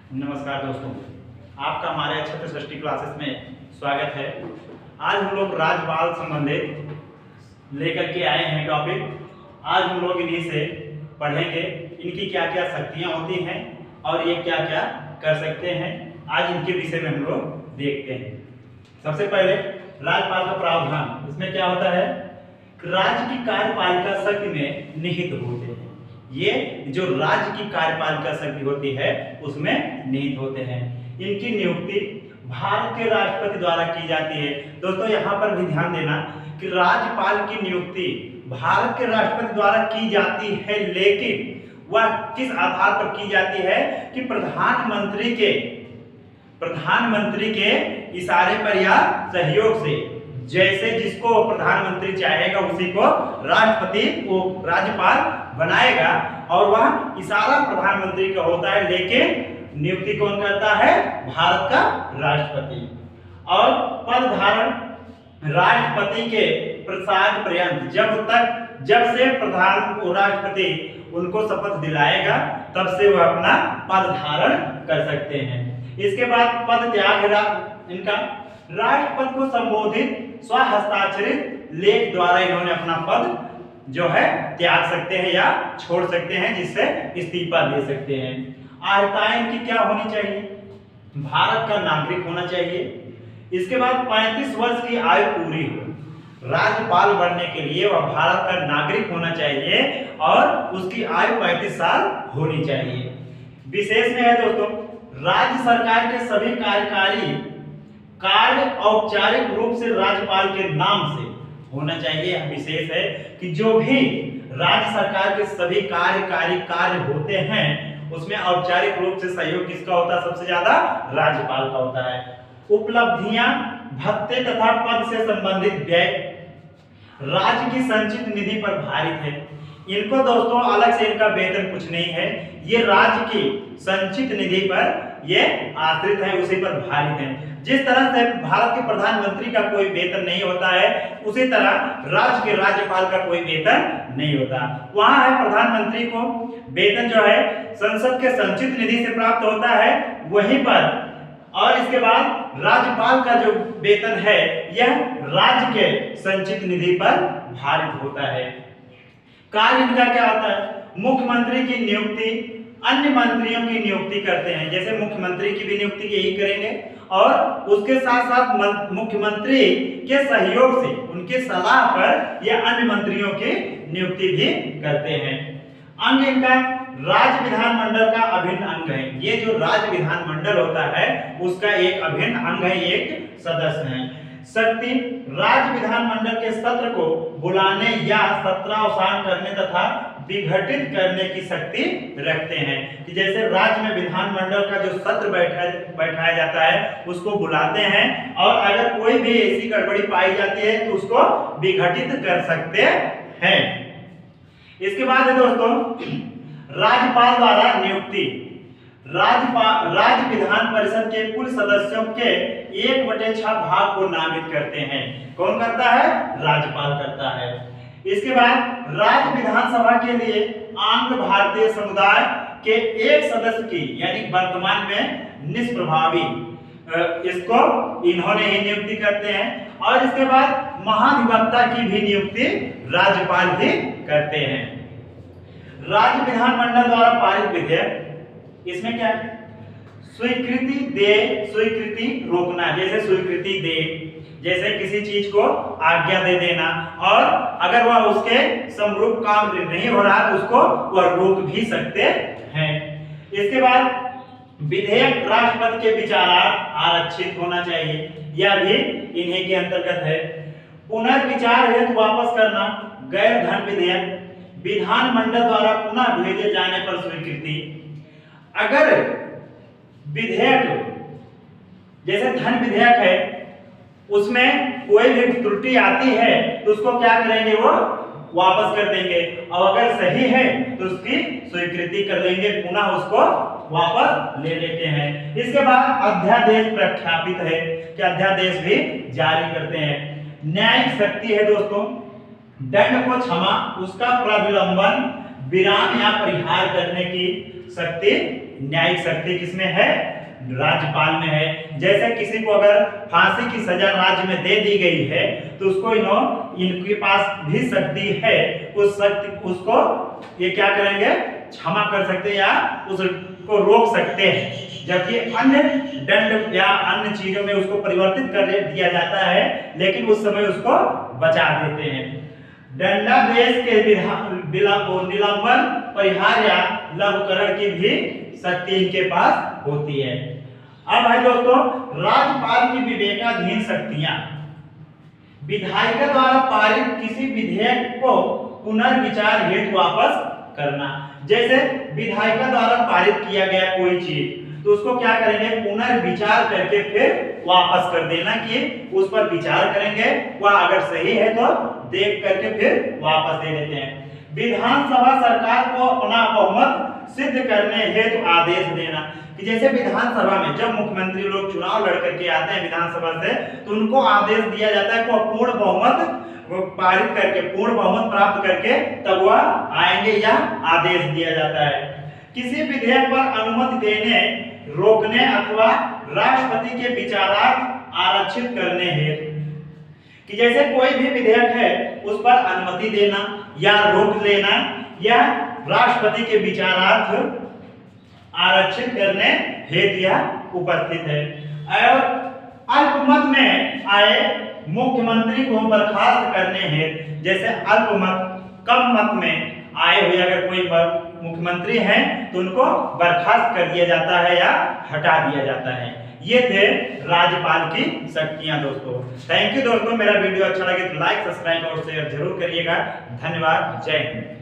नमस्कार दोस्तों, आपका हमारे छत्र सृष्टि क्लासेस में स्वागत है। आज हम लोग राज्यपाल संबंधित लेकर के आए हैं टॉपिक। आज हम लोग इन्हीं से पढ़ेंगे, इनकी क्या क्या शक्तियां होती हैं और ये क्या क्या कर सकते हैं। आज इनके विषय में हम लोग देखते हैं। सबसे पहले राज्यपाल का प्रावधान, इसमें क्या होता है, राज्य की कार्यपालिका शक्ति में निहित होते हैं। ये जो राज्य की कार्यपालिका शक्ति होती है उसमें निहित होते हैं। इनकी नियुक्ति भारत के राष्ट्रपति द्वारा की जाती है। दोस्तों यहाँ पर भी ध्यान देना कि राज्यपाल की नियुक्ति भारत के राष्ट्रपति द्वारा की जाती है, लेकिन वह किस आधार पर की जाती है कि प्रधानमंत्री के इशारे पर या सहयोग से। जैसे जिसको प्रधानमंत्री चाहेगा उसी को राष्ट्रपति को राज्यपाल बनाएगा और वह इशारा प्रधानमंत्री का होता है, लेकिन नियुक्ति कौन करता है, भारत का राष्ट्रपति। और पद धारण राष्ट्रपति के प्रसाद पर्यंत, जब से राष्ट्रपति उनको शपथ दिलाएगा तब से वह अपना पद धारण कर सकते हैं। इसके बाद पद त्याग इनका राष्ट्रपति को संबोधित स्वहस्ताक्षरित लेख द्वारा इन्होंने अपना पद जो है त्याग सकते हैं या छोड़ सकते हैं, जिससे इस्तीफा दे सकते हैं। अर्हताएं इनकी क्या होनी चाहिए, भारत का नागरिक होना चाहिए। इसके बाद 35 वर्ष की आयु पूरी हो। राज्यपाल बनने के लिए वह भारत का नागरिक होना चाहिए और उसकी आयु 35 साल होनी चाहिए। विशेष में है दोस्तों, राज्य सरकार के सभी कार्यकारी कार्य औपचारिक रूप से राज्यपाल के नाम से होना चाहिए। विशेष है कि जो भी राज्य सरकार के सभी कार्यकारी कार्य होते हैं उसमें औपचारिक रूप से सहयोग किसका होता है, सबसे ज्यादा राज्यपाल का होता है। उपलब्धियां, भत्ते तथा पद से संबंधित व्यय राज्य की संचित निधि पर भारित है। इनको दोस्तों अलग से इनका वेतन कुछ नहीं है, ये राज्य की संचित निधि पर ये आश्रित है, उसी पर भारित है। जिस तरह से भारत के प्रधानमंत्री का कोई वेतन नहीं होता है, उसी तरह राज्य के राज्यपाल का कोई वेतन नहीं होता। वहां है प्रधानमंत्री को वेतन जो है संसद के संचित निधि से प्राप्त होता है वहीं पर, और इसके बाद राज्यपाल का जो वेतन है यह राज्य के संचित निधि पर भारित होता है। कार्य इनका क्या होता है, मुख्यमंत्री की नियुक्ति, अन्य मंत्रियों की नियुक्ति करते हैं। जैसे मुख्यमंत्री की भी नियुक्ति यही करेंगे और उसके साथ साथ मुख्यमंत्री के सहयोग से, उनके सलाह पर यह अन्य मंत्रियों की नियुक्ति भी करते हैं। अंग इनका राज्य विधानमंडल का अभिन्न अंग है। ये जो राज्य विधानमंडल होता है उसका एक अभिन्न अंग है, एक सदस्य है। शक्ति राज्य विधानमंडल के सत्र को बुलाने या सत्रावसान करने तथा विघटित करने की शक्ति रखते हैं। कि जैसे राज्य में विधानमंडल का जो सत्र बैठाया जाता है उसको बुलाते हैं और अगर कोई भी ऐसी गड़बड़ी पाई जाती है तो उसको विघटित कर सकते हैं। इसके बाद है दोस्तों राज्यपाल द्वारा नियुक्ति। राज्य विधान परिषद के कुल सदस्यों के 1/6 भाग को नामित करते हैं। कौन करता है, राज्यपाल करता है। इसके बाद राज्य विधानसभा के लिए आंध्र भारतीय समुदाय के एक सदस्य की, यानी वर्तमान में निष्प्रभावी, इसको इन्होंने ही नियुक्ति करते हैं। और इसके बाद महाधिवक्ता की भी नियुक्ति राज्यपाल ही करते हैं। राज्य विधानमंडल द्वारा पारित विधेयक, इसमें क्या है, स्वीकृति दे, स्वीकृति रोकना। जैसे स्वीकृति दे, जैसे किसी चीज को आज्ञा दे देना, और अगर वह उसके समरूप काम नहीं हो रहा तो उसको वह रोक भी सकते हैं। इसके बाद विधेयक राष्ट्रपति के विचारार्थ आरक्षित होना चाहिए, यह भी इन्हीं के अंतर्गत है। पुनर्विचार हेतु वापस करना गैर धन विधेयक विधानमंडल द्वारा पुनः भेजे जाने पर स्वीकृति। अगर विधेयक जैसे धन विधेयक है उसमें कोई भी त्रुटि आती है तो उसको क्या करेंगे, वो वापस कर देंगे, और अगर सही है तो उसकी स्वीकृति कर लेंगे, पुनः उसको वापस ले लेते हैं। इसके बाद अध्यादेश प्रख्यापित है कि अध्यादेश भी जारी करते हैं। न्यायिक शक्ति है दोस्तों, दंड को क्षमा, उसका प्रविलंबन, विराम या परिहार करने की शक्ति, न्यायिक शक्ति किसमें है? राज्यपाल में है। जैसे किसी को अगर फांसी की सजा राज्य में दे दी गई है तो उसको इनके पास भी शक्ति है, उस शक्ति उसको ये क्या करेंगे? क्षमा कर सकते हैं या उसको रोक सकते हैं। जबकि अन्य दंड या अन्य चीजों में उसको परिवर्तित कर दिया जाता है, लेकिन उस समय उसको बचा देते हैं। दंडादेश के निलंबन, परिहार या लघुकरण की भी शक्ति इनके पास होती है। अब है दोस्तों राज्यपाल की विवेकाधीन शक्तियां। विधायिका द्वारा पारित किसी विधेयक को पुनर्विचार हेतु वापस करना। जैसे विधायिका द्वारा पारित किया गया कोई चीज तो उसको क्या करेंगे? पुनर्विचार करके फिर वापस कर देना, कि उस पर विचार करेंगे, वह अगर सही है तो देख करके फिर वापस दे देते हैं। विधानसभा सरकार को अपना बहुमत सिद्ध करने हेतु आदेश देना, कि जैसे विधानसभा में जब मुख्यमंत्री लोग चुनाव लड़ करके आते हैं विधानसभा से, तो उनको आदेश दिया जाता है कि पूर्ण बहुमत पारित करके, पूर्ण बहुमत प्राप्त करके तब वह आएंगे, या आदेश दिया जाता है। किसी विधेयक पर अनुमति देने, रोकने अथवा राष्ट्रपति के विचारार्थ आरक्षित करने हेतु, कि जैसे कोई भी विधेयक है उस पर अनुमति देना या रोक लेना या राष्ट्रपति के विचारार्थ आरक्षित करने हेतु यह उपस्थित है। और अल्पमत में आए मुख्यमंत्री को बर्खास्त करने हेतु, जैसे अल्पमत, कम मत में आए हुए अगर कोई मुख्यमंत्री हैं तो उनको बर्खास्त कर दिया जाता है या हटा दिया जाता है। ये थे राज्यपाल की शक्तियां दोस्तों। थैंक यू दोस्तों, मेरा वीडियो अच्छा लगे तो लाइक, सब्सक्राइब और शेयर जरूर करिएगा। धन्यवाद। जय हिंद।